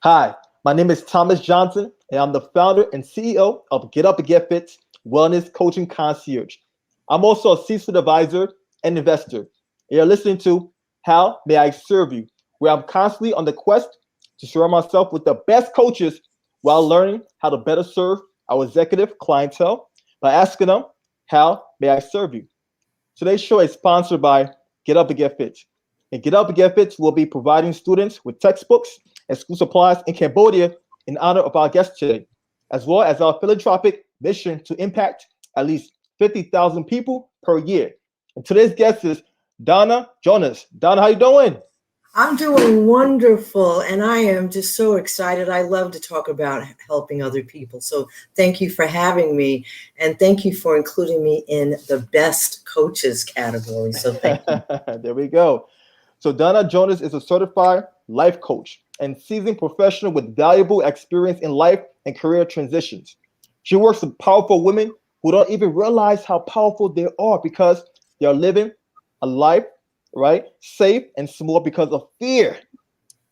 Hi, my name is Thomas Johnson, and I'm the founder and CEO of GetUpNGetFit Wellness Coaching Concierge. I'm also a C-suite advisor and investor. You're listening to How May I Serve You, where I'm constantly on the quest to surround myself with the best coaches while learning how to better serve our executive clientele by asking them, How may I serve you? Today's show is sponsored by Get Up and Get Fit. And Get Up and Get Fit will be providing students with textbooks and school supplies in Cambodia in honor of our guest today, as well as our philanthropic mission to impact at least 50,000 people per year. And today's guest is Donna Jonas. Donna, how you doing? I'm doing wonderful, and I am just so excited. I love to talk about helping other people. So thank you for having me, and thank you for including me in the best coaches category. So thank you. There we go. So Donna Jonas is a certified life coach and seasoned professional with valuable experience in life and career transitions. She works with powerful women who don't even realize how powerful they are because they are living a life, right, safe and small because of fear,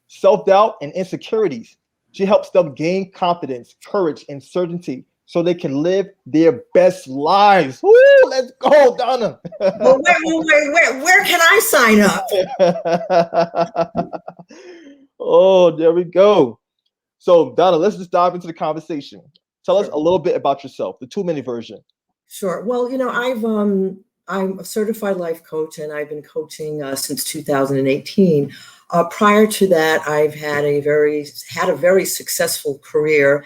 self-doubt, and insecurities. She helps them gain confidence, courage, and certainty so they can live their best lives. Woo, let's go, Donna. Well, where can I sign up? Oh, there we go. So, Donna, let's just dive into the conversation. Tell us a little bit about yourself, the 2-minute version. Sure. Well, I'm a certified life coach, and I've been coaching since 2018. Prior to that, I've had a very successful career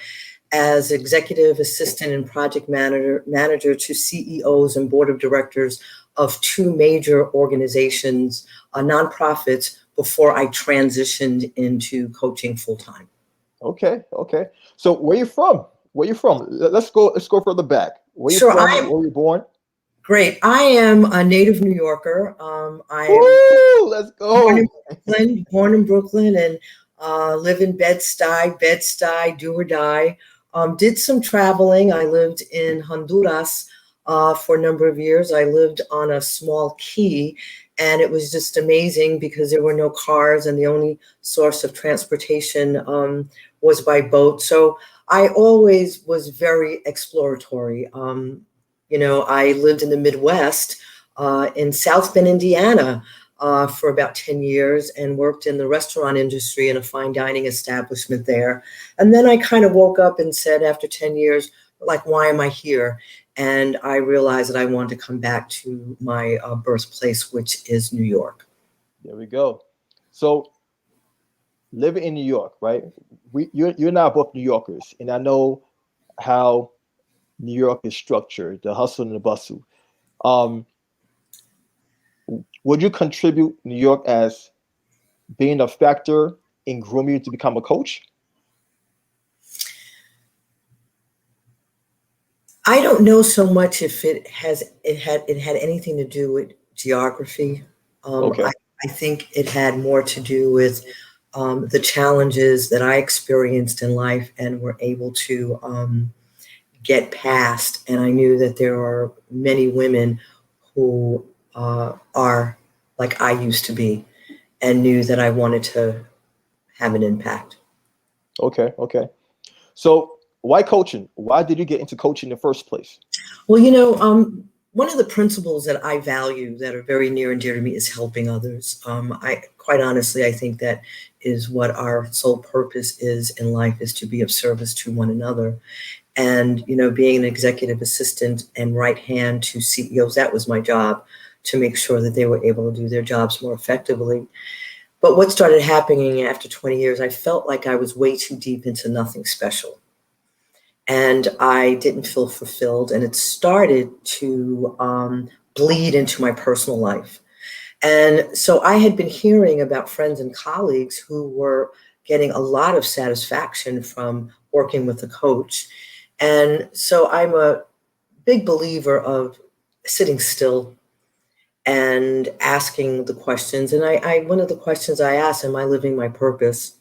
as executive assistant and project manager to CEOs and board of directors of 2 major organizations, nonprofits, before I transitioned into coaching full time. Okay. So, where you from? Let's go further back. Where you Sure, from? Where were you born? Great. I am a native New Yorker. Let's go. Born in Brooklyn, and live in Bed-Stuy, do or die. Did some traveling. I lived in Honduras for a number of years. I lived on a small key, and it was just amazing because there were no cars, and the only source of transportation was by boat. So I always was very exploratory. I lived in the Midwest, in South Bend, Indiana, for about 10 years, and worked in the restaurant industry in a fine dining establishment there. And then I kind of woke up and said, after 10 years, like, why am I here? And I realized that I wanted to come back to my birthplace, which is New York. There we go. So, living in New York, right? You and I are both New Yorkers, and I know how New York is structured, the hustle and the bustle. Would you contribute New York as being a factor in grooming you to become a coach? I don't know so much if it had anything to do with geography. Okay. I think it had more to do with the challenges that I experienced in life and were able to get past. And I knew that there are many women who are like I used to be, and knew that I wanted to have an impact. Okay. So, why coaching? Why did you get into coaching in the first place? Well, one of the principles that I value that are very near and dear to me is helping others. I quite honestly, I think that is what our sole purpose is in life, is to be of service to one another. And, being an executive assistant and right hand to CEOs, that was my job, to make sure that they were able to do their jobs more effectively. But what started happening after 20 years, I felt like I was way too deep into nothing special. And I didn't feel fulfilled. And it started to bleed into my personal life. And so I had been hearing about friends and colleagues who were getting a lot of satisfaction from working with a coach. And so I'm a big believer of sitting still and asking the questions. And one of the questions I asked, am I living my purpose?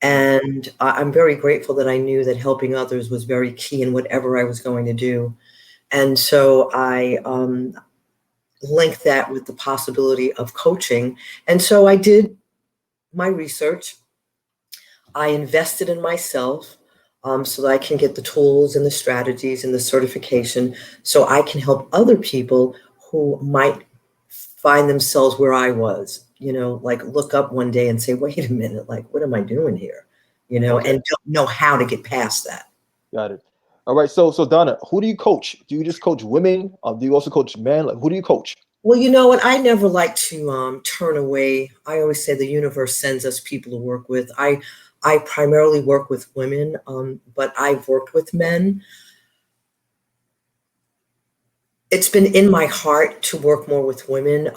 And I'm very grateful that I knew that helping others was very key in whatever I was going to do. And so I linked that with the possibility of coaching. And so I did my research. I invested in myself so that I can get the tools and the strategies and the certification so I can help other people who might find themselves where I was, like look up one day and say, wait a minute, like, what am I doing here? Okay. And don't know how to get past that. Got it. All right. So Donna, who do you coach? Do you just coach women? Do you also coach men? Like, who do you coach? Well, you know what? I never like to turn away. I always say the universe sends us people to work with. I primarily work with women, but I've worked with men. It's been in my heart to work more with women.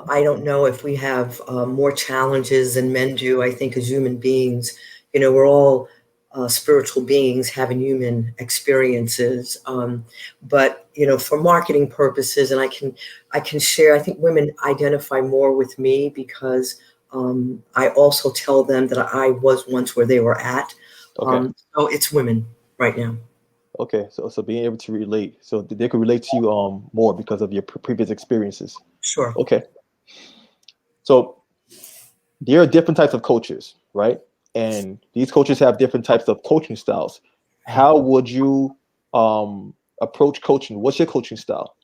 I don't know if we have more challenges than men do. I think as human beings, we're all spiritual beings having human experiences. But for marketing purposes, and I can share. I think women identify more with me because I also tell them that I was once where they were at. Okay. So it's women right now. Okay. So being able to relate, so they could relate to you more because of your previous experiences. Sure. Okay. So there are different types of coaches, right? And these coaches have different types of coaching styles. How would you approach coaching? What's your coaching style?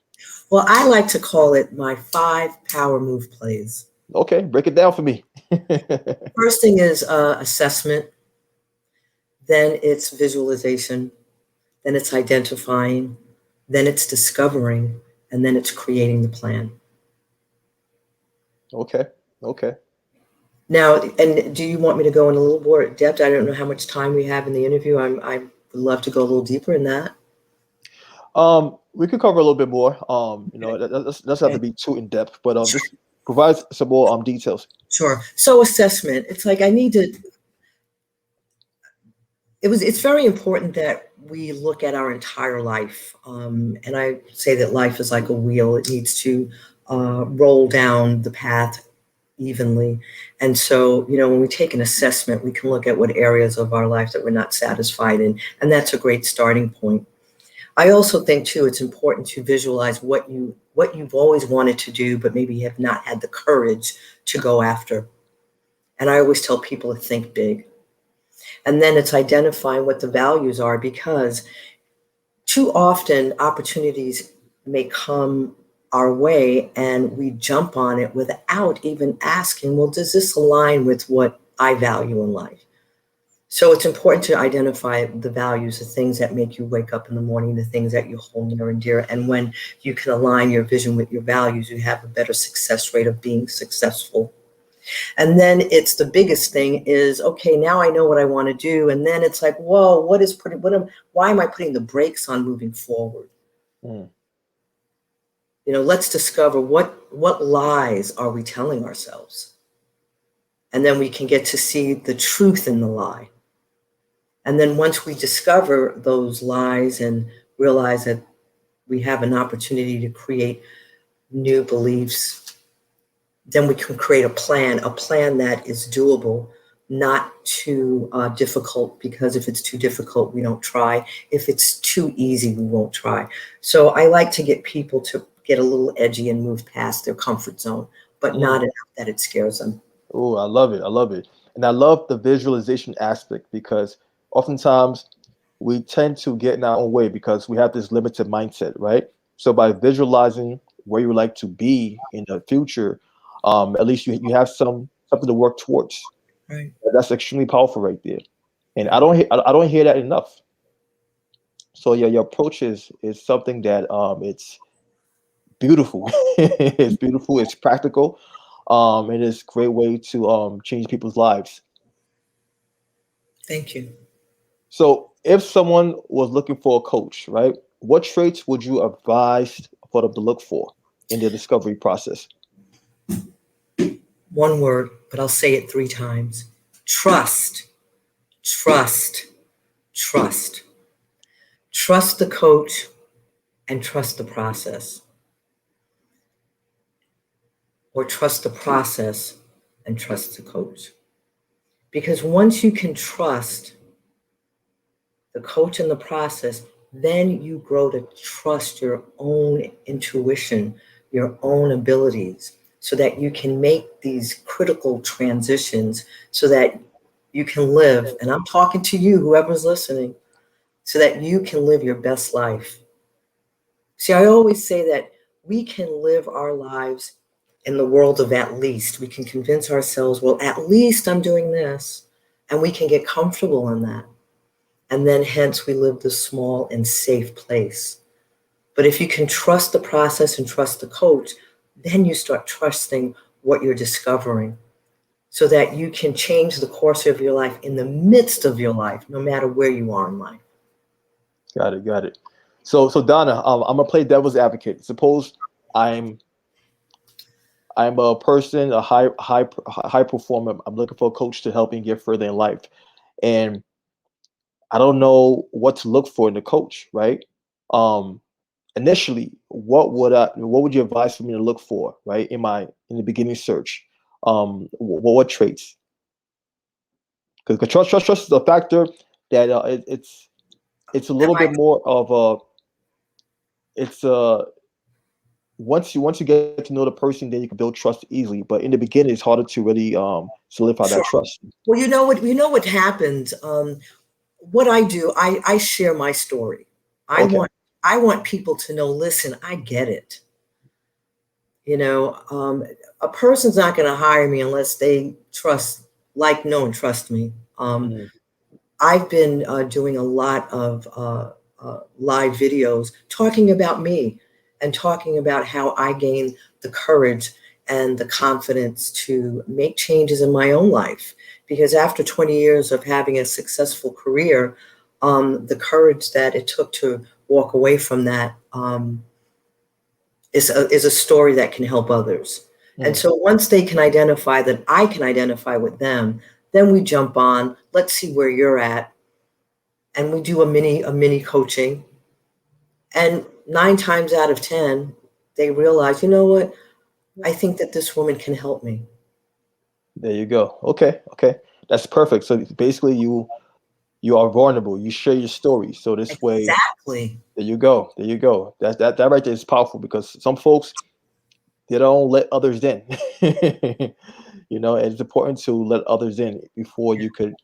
Well, I like to call it my 5 power move plays. Okay, break it down for me. First thing is assessment, then it's visualization, then it's identifying, then it's discovering, and then it's creating the plan. Okay. Okay. Now, and do you want me to go in a little more depth? I don't know how much time we have in the interview. I would love to go a little deeper in that. We could cover a little bit more. That doesn't have to be too in depth, but just provide some more details. Sure. So assessment, it's like I need to. It's very important that we look at our entire life. And I say that life is like a wheel. It needs to roll down the path evenly. And so, when we take an assessment, we can look at what areas of our life that we're not satisfied in. And that's a great starting point. I also think too, it's important to visualize what you've always wanted to do, but maybe have not had the courage to go after. And I always tell people to think big. And then it's identifying what the values are, because too often opportunities may come our way and we jump on it without even asking, well, does this align with what I value in life? So it's important to identify the values, the things that make you wake up in the morning, the things that you hold near and dear. And when you can align your vision with your values, you have a better success rate of being successful. And then it's the biggest thing is, okay, now I know what I want to do. And then it's like, whoa, why am I putting the brakes on moving forward? Mm. Let's discover what lies are we telling ourselves? And then we can get to see the truth in the lie. And then once we discover those lies and realize that we have an opportunity to create new beliefs, then we can create a plan that is doable, not too difficult, because if it's too difficult, we don't try. If it's too easy, we won't try. So I like to get people to get a little edgy and move past their comfort zone, but not enough that it scares them. Oh, I love it. I love it. And I love the visualization aspect, because oftentimes we tend to get in our own way because we have this limited mindset, right? So by visualizing where you would like to be in the future, at least you have something to work towards. Right. That's extremely powerful right there. And I don't hear that enough. So yeah, your approach is something that it's beautiful. It's beautiful. It's practical. It is a great way to change people's lives. Thank you. So if someone was looking for a coach, right, what traits would you advise for them to look for in their discovery process? One word, but I'll say it 3 times. Trust, trust, trust. Trust the coach and trust the process. Or trust the process and trust the coach. Because once you can trust the coach and the process, then you grow to trust your own intuition, your own abilities, so that you can make these critical transitions so that you can live, and I'm talking to you, whoever's listening, so that you can live your best life. See, I always say that we can live our lives in the world of at least. We can convince ourselves, well, at least I'm doing this. And we can get comfortable in that. And then hence we live this small and safe place. But if you can trust the process and trust the coach, then you start trusting what you're discovering so that you can change the course of your life in the midst of your life, no matter where you are in life. Got it. So Donna, I'm gonna play devil's advocate. Suppose I'm a person, a high performer. I'm looking for a coach to help me get further in life, and I don't know what to look for in the coach, right? Initially, what would you advise for me to look for, right, in the beginning search? What traits? Because trust is a factor that it's a little bit more of a once you get to know the person, then you can build trust easily. But in the beginning, it's harder to really solidify that trust. Well, you know what happened. What I do, I share my story. I want people to know. Listen, I get it. A person's not going to hire me unless they know and trust me. I've been doing a lot of live videos talking about me and talking about how I gained the courage and the confidence to make changes in my own life. Because after 20 years of having a successful career, the courage that it took to walk away from that is a story that can help others. And so once they can identify that I can identify with them, then we jump on, let's see where you're at. And we do a mini coaching. And 9 times out of 10, they realize, you know what? I think that this woman can help me. There you go. Okay. That's perfect. So basically you are vulnerable. You share your story. So this way. Exactly. There you go. That right there is powerful because some folks, they don't let others in. It's important to let others in before you could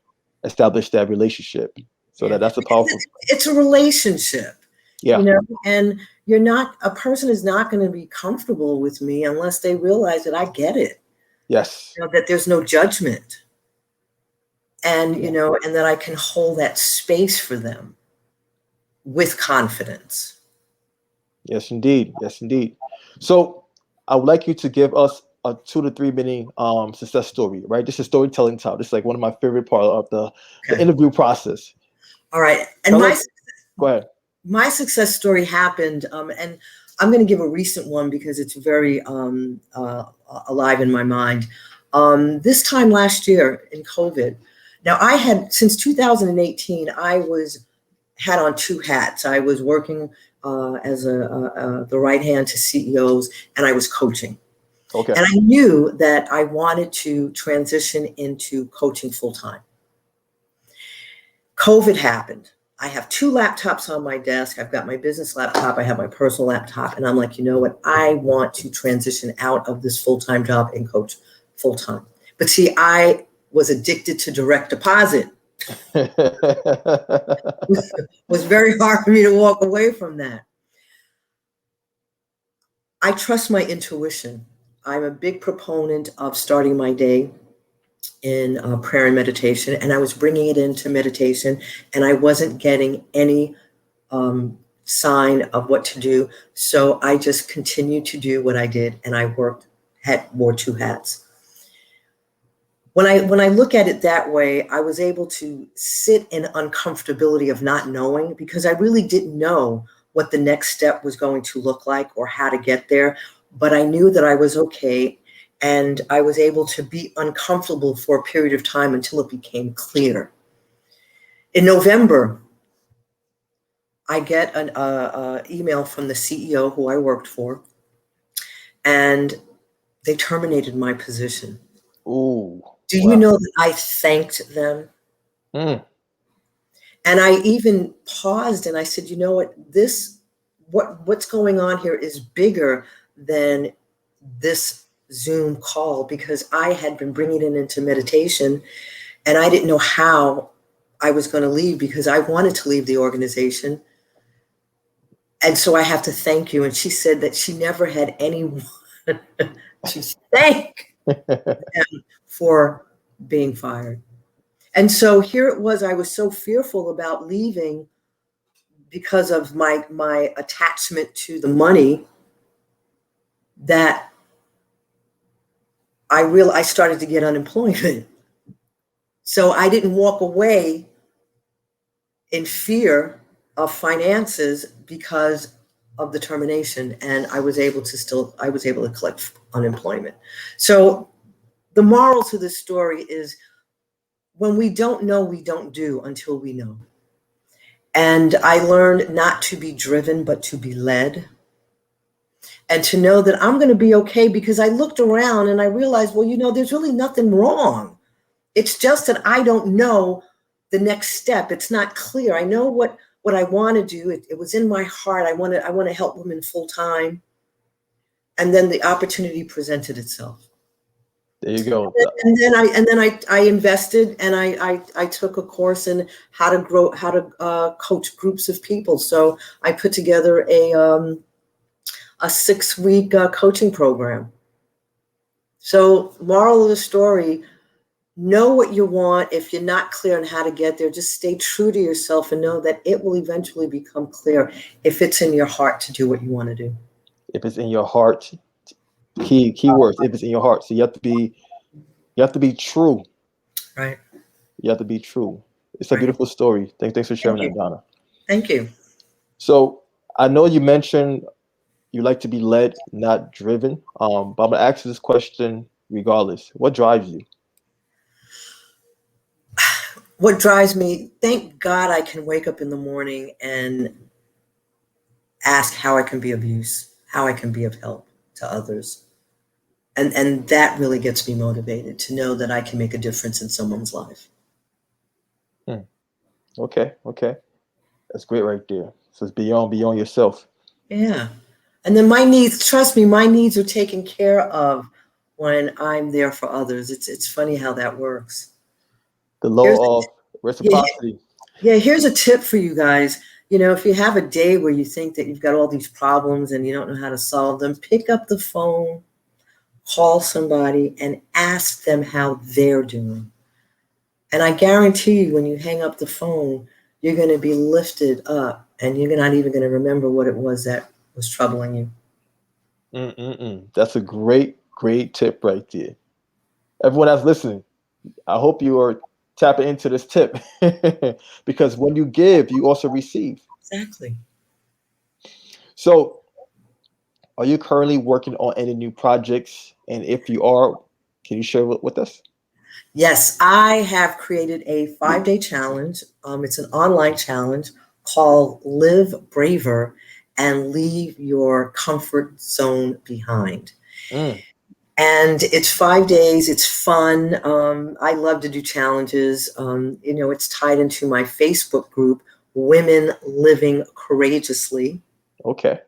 establish that relationship. So that's a powerful. It's a relationship. Yeah. And a person is not going to be comfortable with me unless they realize that I get it. Yes. That there's no judgment. And, and that I can hold that space for them with confidence. Yes, indeed. So I would like you to give us a 2 to 3 minute success story, right? This is storytelling time. This is like one of my favorite part of the interview process. All right. And go ahead. My success story happened, and I'm going to give a recent one because it's very alive in my mind. This time last year in COVID. Now I had, since 2018, had on 2 hats. I was working as the right hand to CEOs, and I was coaching. Okay. And I knew that I wanted to transition into coaching full time. COVID happened. I have 2 laptops on my desk. I've got my business laptop. I have my personal laptop. And I'm like, you know what? I want to transition out of this full-time job and coach full-time. But see, I was addicted to direct deposit. It was very hard for me to walk away from that. I trust my intuition. I'm a big proponent of starting my day in prayer and meditation, and I was bringing it into meditation, and I wasn't getting any sign of what to do. So I just continued to do what I did, and I wore 2 hats. When I look at it that way, I was able to sit in uncomfortability of not knowing, because I really didn't know what the next step was going to look like or how to get there. But I knew that I was okay. And I was able to be uncomfortable for a period of time until it became clear. In November, I get an email from the CEO who I worked for, and they terminated my position. Ooh. Do you know that I thanked them? And I even paused and I said, you know what? What's going on here is bigger than this Zoom call, because I had been bringing it into meditation, And I didn't know how I was going to leave because I wanted to leave the organization. And so I have to thank you. And she said that she never had anyone to thank them for being fired. And so here it was, I was so fearful about leaving because of my attachment to the money that I started to get unemployment. So I didn't walk away in fear of finances because of the termination, and I was able to collect unemployment. So the moral to this story is, when we don't know, we don't do until we know. And I learned not to be driven, but to be led. And to know that I'm going to be okay, because I looked around and I realized, well, there's really nothing wrong. It's just that I don't know the next step. It's not clear. I know what I want to do. It was in my heart. I want to help women full time. And then the opportunity presented itself. There you go. And then I invested, and I took a course in how to coach groups of people. So I put together a 6-week coaching program. So moral of the story, know what you want. If you're not clear on how to get there, just stay true to yourself and know that it will eventually become clear if it's in your heart to do what you want to do. If it's in your heart, key words, if it's in your heart. So you have to be true. Right. You have to be true. It's a beautiful story. Thanks for sharing that, Donna. Thank you. So I know you mentioned you like to be led, not driven. But I'm gonna ask you this question regardless. What drives you? What drives me, thank God I can wake up in the morning and ask how I can be of use, how I can be of help to others. And that really gets me motivated to know that I can make a difference in someone's life. Okay. That's great right there. So it's beyond yourself. Yeah. And then my needs, trust me, my needs are taken care of when I'm there for others. It's funny how that works. The law of reciprocity. Yeah, here's a tip for you guys. If you have a day where you think that you've got all these problems and you don't know how to solve them, pick up the phone, call somebody, and ask them how they're doing. And I guarantee you, when you hang up the phone, you're going to be lifted up, and you're not even going to remember what it was that was troubling you. That's a great tip right there. Everyone that's listening, I hope you are tapping into this tip because when you give, you also receive. Exactly. So, are you currently working on any new projects? And if you are, can you share with us? Yes, I have created a 5-day challenge. It's an online challenge called Live Braver and Leave Your Comfort Zone Behind. And it's 5 days. It's fun. I love to do challenges. It's tied into my Facebook group, Women Living Courageously. Okay.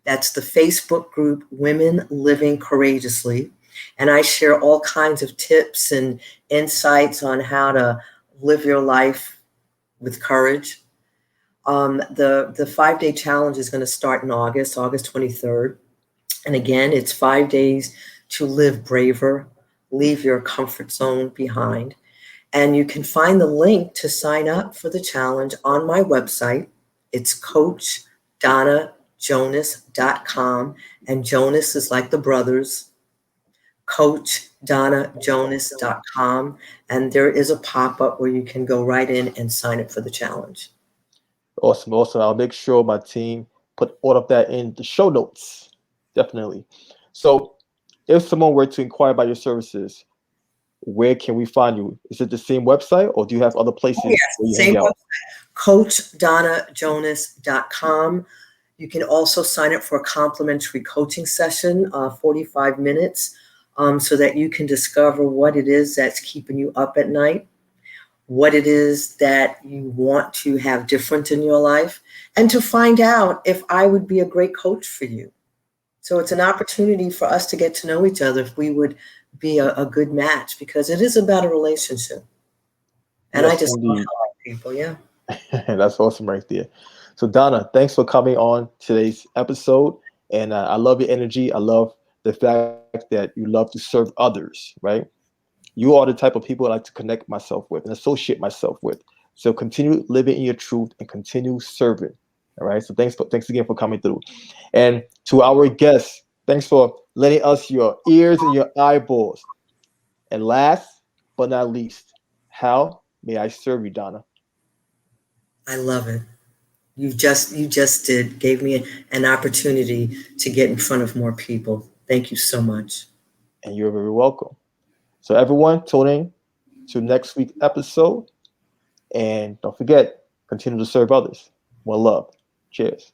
That's the Facebook group, Women Living Courageously. And I share all kinds of tips and insights on how to live your life with courage. The 5-day challenge is going to start in August 23rd. And again, it's 5 days to live braver, leave your comfort zone behind. And you can find the link to sign up for the challenge on my website. It's CoachDonnaJonas.com. And Jonas is like the brothers. CoachDonnaJonas.com. And there is a pop-up where you can go right in and sign up for the challenge. Awesome. I'll make sure my team put all of that in the show notes. Definitely. So if someone were to inquire about your services, where can we find you? Is it the same website, or do you have other places where you same hang out? CoachDonnaJonas.com. You can also sign up for a complimentary coaching session, 45 minutes, so that you can discover what it is that's keeping you up at night, what it is that you want to have different in your life, and to find out if I would be a great coach for you. So it's an opportunity for us to get to know each other, if we would be a good match, because it is about a relationship. And Yes, I just love indeed. helping people. Yeah. That's awesome right there. So Donna, thanks for coming on today's episode. And I love your energy. I love the fact that you love to serve others, right? You are the type of people I like to connect myself with and associate myself with. So continue living in your truth and continue serving. All right. So thanks again for coming through. And to our guests, thanks for letting us your ears and your eyeballs. And last but not least, how may I serve you, Donna? I love it. You just gave me an opportunity to get in front of more people. Thank you so much. And you're very welcome. So everyone, tune in to next week's episode. And don't forget, continue to serve others. One love. Cheers.